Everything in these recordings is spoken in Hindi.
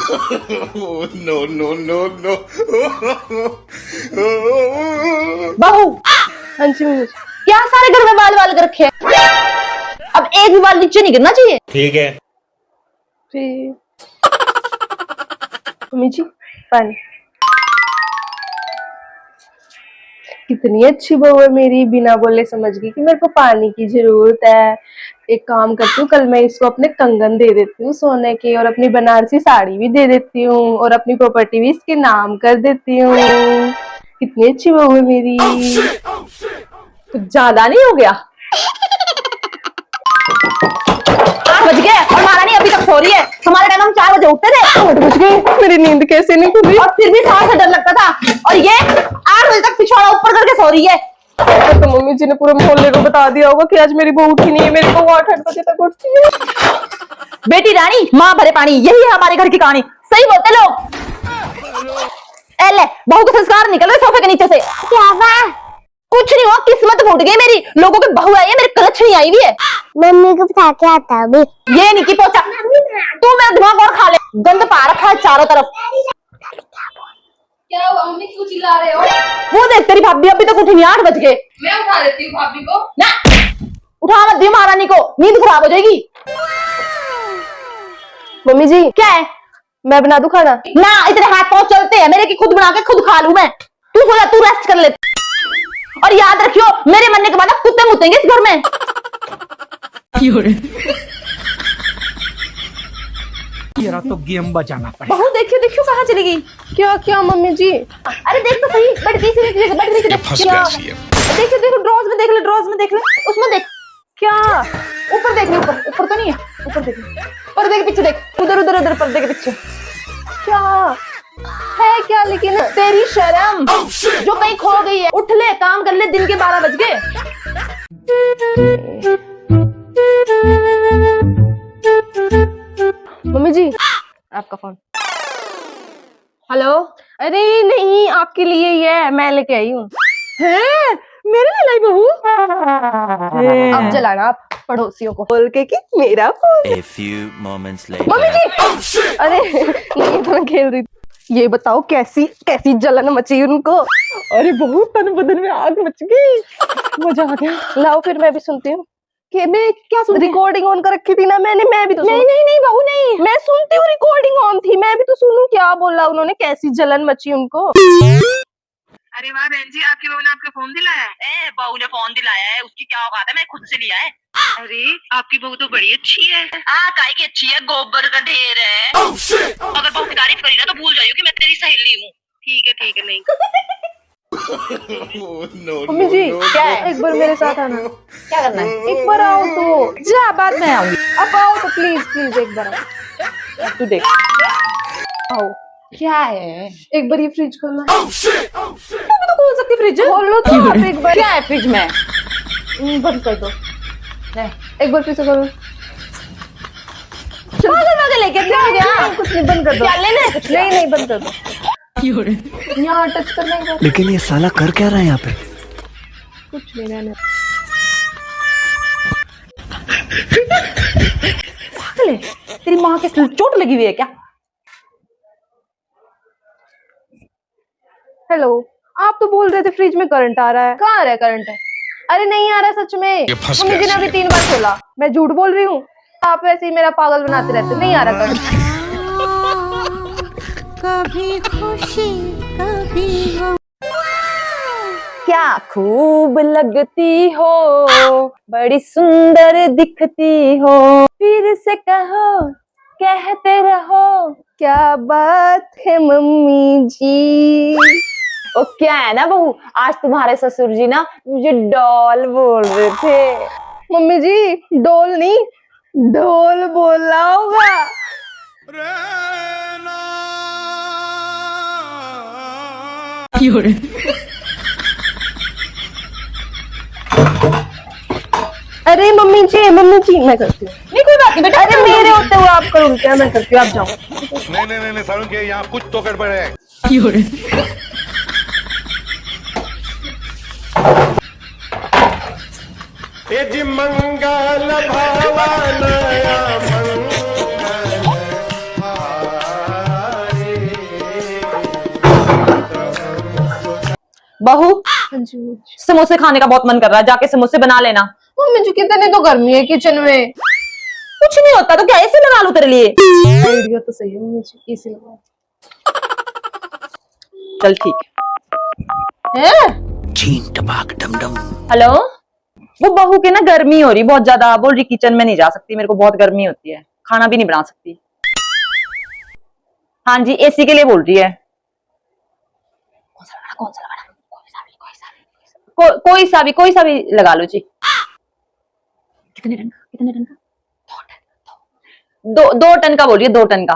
No no no no. बहू, हाँ जी मम्मी जी। क्या सारे घर में बाल बाल कर रखे हैं? अब एक भी बाल नीचे नहीं गिरना चाहिए। ठीक है। फिर मम्मी जी पानी। कितनी अच्छी बहू है मेरी, बिना बोले समझ गई कि मेरे को पानी की जरूरत है। एक काम करती हूँ, कल मैं इसको अपने कंगन दे देती हूँ सोने के, और अपनी बनारसी साड़ी भी दे देती हूँ, और अपनी प्रॉपर्टी भी इसके नाम कर देती हूँ। कितनी अच्छी बहू है मेरी। कुछ ज्यादा नहीं हो गया? 8 बज गए और महारानी अभी तक सो रही है। हमारे टाइम हम 4 बजे उठते थे। 8 बज गए, मेरी नींद कैसे नहीं खुली। और फिर भी सांस से डर लगता था, और ये 8 बजे तक पिछवाड़ा ऊपर करके सो रही है। तो मम्मी जी ने पूरे मोहल्ले को बता दिया होगा कि आज मेरी बहू उठी नहीं है। मेरी बहू 8 बजे तक उठती है। बेटी रानी माँ भरे पानी, यही है हमारे घर की कहानी। सही बोलते लोग। ले बहू के संस्कार निकल रहे सोफे के नीचे से। क्या बात? कुछ नहीं हुआ, किस्मत फूट गई मेरी। लोगों की बहू आई है, मेरे कलछनी आई हुई है। मम्मी को बता के आता अभी। ये नहीं की पोचा, तू मेरा दिमाग और खा ले। गंद पा रखा है चारों तरफ। क्या हुआ मम्मी, क्यों चिल्ला रहे हो? वो देख तेरी भाभी अभी तक उठी नहीं, 8 बज गए। मैं उठा देती हूँ भाभी को। ना उठा मत दियो महारानी को, नींद खराब हो जाएगी। मम्मी जी क्या है? मैं बना दूं खाना? ना इतने हाथ पांव चलते हैं मेरे की, खुद बना के खुद खा लूं मैं। तू सो जा, तू रेस्ट कर ले। और याद रखियो, मेरे मरने के बाद अब कुत्ते मुतेंगे इस घर में। तेरा तो गेम बजाना पड़ेगा। बहू देखियो देखियो कहाँ चली गई। क्या क्या मम्मी जी? अरे देख तो सही, बैठ गई सी, बैठ गई सी। देखियो देखो, ड्रॉज में देख ले, ड्रॉज में देख ले, उसमें देख। क्या? ऊपर देख ले, ऊपर ऊपर तो नहीं है, ऊपर देख ले, पर्दे के पीछे देख, उधर उधर उधर पर्दे के पीछे। क्या है क्या? लेकिन तेरी शर्म जो कहीं खो गई है। उठ ले, काम कर ले, दिन के 12 बज गए। मम्मी जी आपका फोन। हेलो। अरे नहीं, आपके लिए ही है, मैं लेके आई हूँ। है मेरे लिए लाई बहू। अब जलाना आप पड़ोसियों को बोल के कि मेरा phone. A few moments later. Mummy ji अरे नहीं, तो मैं खेल रही थी। ये बताओ कैसी कैसी जलन मची उनको। अरे बहुत तन बदन में आग मच गई, मजा आ गया। लाओ फिर मैं भी सुनती हूँ। कि मैं क्या सुन? रिकॉर्डिंग ऑन कर रखी थी ना मैंने, मैं भी तो नहीं नहीं नहीं बहू नहीं। मैं सुनती हूँ, रिकॉर्डिंग ऑन थी, मैं भी तो सुनूं क्या बोला उन्होंने, कैसी जलन मची उनको। अरे वाह बहन जी, आपकी बहू ने आपको फोन दिलाया है? बहू ने फोन दिलाया है, उसकी क्या औकात है, मैं खुद से लिया है। अरे आपकी बहू तो बड़ी अच्छी है। काय की अच्छी है, गोबर का ढेर है। अगर बहू की तारीफ करी ना तो भूल जाइयो कि मैं तेरी सहेली हूँ। ठीक है नहीं। मम्मी जी क्या है? एक बार मेरे साथ आना। क्या करना है? एक बार आओ तो। जा, बाद में आऊंगी। अब आओ तो प्लीज प्लीज एक बार आओ। तू देख। आओ। क्या है? एक बार ये फ्रिज खोलना। तू भी तो खोल सकती फ्रिज। खोल लो तो आप एक बार। क्या है फ्रिज में? बंद कर दो। एक बार फिर से खोलो। पागल लेके क्या हो गया? कुछ नहीं, बंद कर दो। क्या लेना है? कुछ नहीं नहीं, बंद कर दो। यहाँ टच करना है। लेकिन ये साला कर क्या रहा है यहाँ पे? कुछ नहीं रहने। पागल है, तेरी माँ के चोट लगी हुई है क्या? हेलो, आप तो बोल रहे थे फ्रिज में करंट आ रहा है। कहाँ आ रहा है करंट? अरे नहीं आ रहा सच में। मम्मी जी ने अभी 3 बार खोला। मैं झूठ बोल रही हूँ? आप वैसे ही मेरा पागल बनाते रहते। नहीं आ रहा करंट। कभी खुशी कभी गम। क्या खूब लगती हो, बड़ी सुंदर दिखती हो, फिर से कहो, कहते रहो। क्या बात है मम्मी जी। ओ क्या है ना बहू, आज तुम्हारे ससुर जी ना मुझे डॉल बोल रहे थे। मम्मी जी डोल नहीं, ढोल बोलना होगा। अरे मम्मी जी मैं करती हूँ। नहीं कोई बात नहीं बेटा। अरे मेरे होते हुए आप करो क्या? मैं करती हूँ, आप जाओ। नहीं सारुण के यहाँ कुछ तो गड़बड़ है। ये जी मंगल भवन बहू, हाँ जी मम्मी जी। समोसे खाने का बहुत मन कर रहा है, जाके समोसे बना लेना। मम्मी जी कितने तो गर्मी है किचन में। कुछ नहीं होता तो क्या ऐसे लगा लूं तेरे लिए। आइडिया तो सही है मम्मी जी, इसी लगा। चल ठीक है। चीन टपाक डम डम। हेलो, वो बहू की ना गर्मी हो रही बहुत ज्यादा, बोल रही किचन में नहीं जा सकती, मेरे को बहुत गर्मी होती है, खाना भी नहीं बना सकती। हाँ जी, एसी के लिए बोल रही है। कौन सा लगाना, कौन सा लगाना? कोई सा भी लगा लो जी। कितने टन का? 2 टन का बोल रही है, 2 टन का।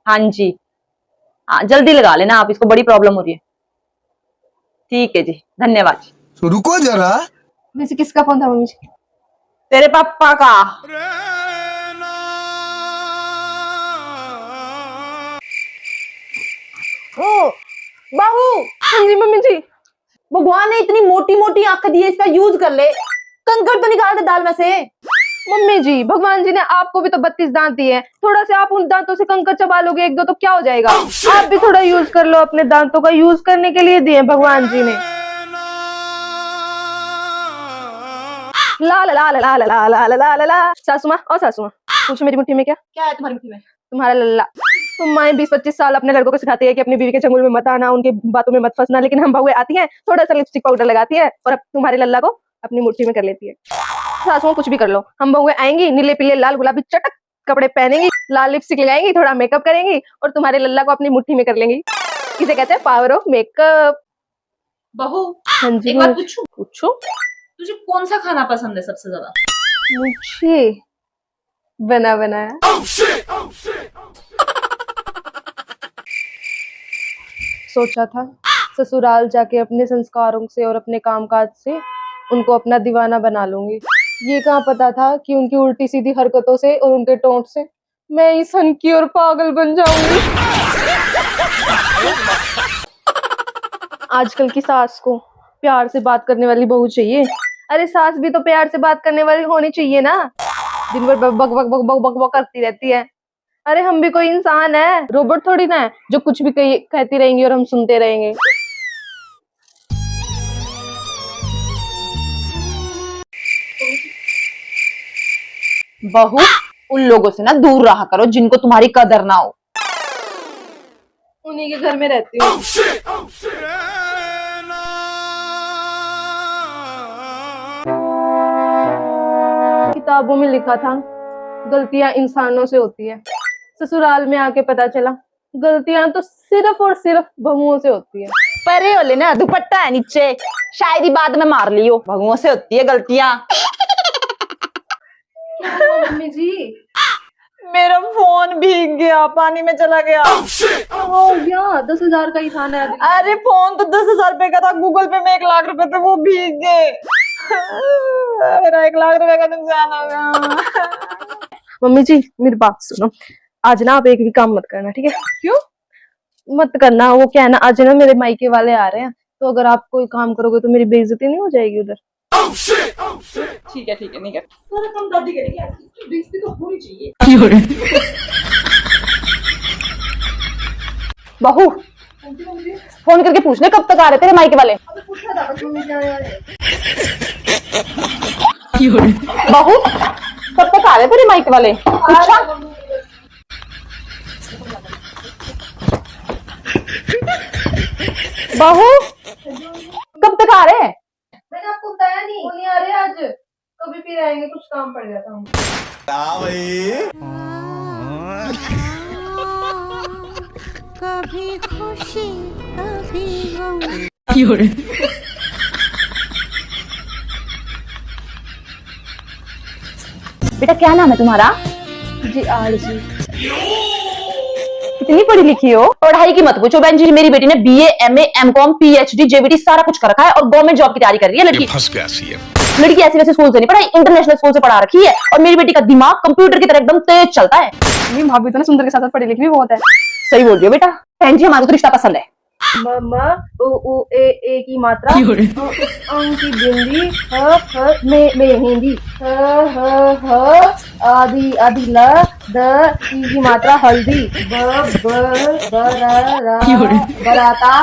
हाँ जी, हाँ जल्दी लगा लेना आप, इसको बड़ी प्रॉब्लम हो रही है। ठीक है जी, धन्यवाद। तो रुको जरा। वैसे किसका फोन था मम्मी जी? तेरे पापा का। ओ बहू। हाँ जी मम्मी जी। भगवान ने इतनी मोटी मोटी आंखें दी है, इसका यूज कर ले, कंकड़ तो निकाल दे दाल में से। मम्मी जी भगवान जी ने आपको भी तो 32 दांत दिए हैं, थोड़ा से आप उन दांतों से कंकर चबा लोगे 1-2 तो क्या हो जाएगा। आप भी थोड़ा यूज कर लो, अपने दांतों का यूज करने के लिए दिए भगवान जी ने। ला ला ला ला ला ला ला ला ला ला ला। सासू माँ और सासू माँ, पूछो मेरी मुट्ठी में क्या है तुम्हारी मुट्ठी में? तुम्हारा लल्ला। तुम माए 20-25 साल अपने लड़कों को सिखाती है कि अपनी बीवी के चंगुल में मत आना, उनकी बातों में मत फंसना, लेकिन हम बहुएं आती हैं, थोड़ा सा लिपस्टिक पाउडर लगाती है और अब तुम्हारे लल्ला को अपनी मुट्ठी में कर लेती है। सासुओं कुछ भी कर लो, हम बहुएं आएंगी, नीले पीले लाल गुलाबी चटक कपड़े पहनेंगी, लाल लिपस्टिक लगाएंगी, थोड़ा मेकअप करेंगी और तुम्हारे लल्ला को अपनी मुट्ठी में कर लेंगी। इसे कहते हैं पावर ऑफ मेकअप। बहू, हाँ जी एक बात पूछूं? पूछो। तुझे कौन सा खाना पसंद है सबसे ज्यादा? मुझे बना बनाया। सोचा था ससुराल जाके अपने संस्कारों से और अपने कामकाज से उनको अपना दीवाना बना लूंगी। ये कहाँ पता था कि उनकी उल्टी सीधी हरकतों से और उनके टोंट से मैं इस हनकी और पागल बन जाऊंगी। आजकल की सास को प्यार से बात करने वाली बहू चाहिए। अरे सास भी तो प्यार से बात करने वाली होनी चाहिए ना, दिन भर बक बक बक बक बक बक बक करती रहती है। अरे हम भी कोई इंसान है, रोबोट थोड़ी ना है जो कुछ भी कहती रहेंगी और हम सुनते रहेंगे। बहू, उन लोगों से ना दूर रहा करो जिनको तुम्हारी कदर ना हो। उन्हीं के घर में रहती हूँ। किताबों में लिखा था गलतियां इंसानों से होती है, ससुराल में आके पता चला गलतियां तो सिर्फ और सिर्फ बहुओं से होती है। परे हो लेना, दुपट्टा है नीचे, शायद ही बाद में मार लियो। भगवान से होती है गलतियां। मम्मी जी मेरा फोन भीग गया, पानी में चला गया। हो गया, 10,000 का ही था ना। अरे फोन तो 10,000 रुपए का था, गूगल पे में 1 लाख रुपए थे, वो भीग गए। मेरा 1 लाख रुपए का नुकसान हो गया। मम्मी जी मेरी बात सुनो, आज ना आप एक भी काम मत करना, ठीक है? क्यों मत करना? वो क्या है ना, आज ना मेरे मायके वाले आ रहे हैं, तो अगर आप कोई काम करोगे तो मेरी बेइज्जती नहीं हो जाएगी उधर? ठीक है नहीं कर। सारा काम दादी करेगी, बेइज्जती तो होनी चाहिए। बहू, फोन करके पूछने कब तक आ रहे तेरे मायके वाले? बहू, कब तक आ रहे तेरे मायके वाले? पूछा? बहू, कब तक आ रहे हैं? मैंने आपको बताया नहीं, वो नहीं आ रहे आज, कभी फिर आएंगे, कुछ काम पड़ गया था हमको। कभी खुशी कभी गम। बेटा क्या नाम है तुम्हारा? जी आरजी। कितनी पढ़ी लिखी हो? पढ़ाई की मत पूछो बहन जी, मेरी बेटी ने BA, MA, MCOM, PhD, JBT सारा कुछ कर रखा है और गवर्नमेंट जॉब की तैयारी कर रही है। लड़की फंस गया सीएम। लड़की ऐसी वैसे स्कूल से नहीं पढ़ाई, इंटरनेशनल स्कूल से पढ़ा रखी है और मेरी बेटी का दिमाग कंप्यूटर की तरह एकदम तेज चलता है। भाभी तो ना सुंदर के साथ साथ पढ़ी लिखी भी बहुत है। सही बोल रही हो बेटा। बहन जी हमारे को तो रिश्ता पसंद है। म म उ उ ए की मात्रा अंग की बिंदी ह मेहंदी ह आदि ल द की मात्रा हल्दी ब बराता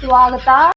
स्वागता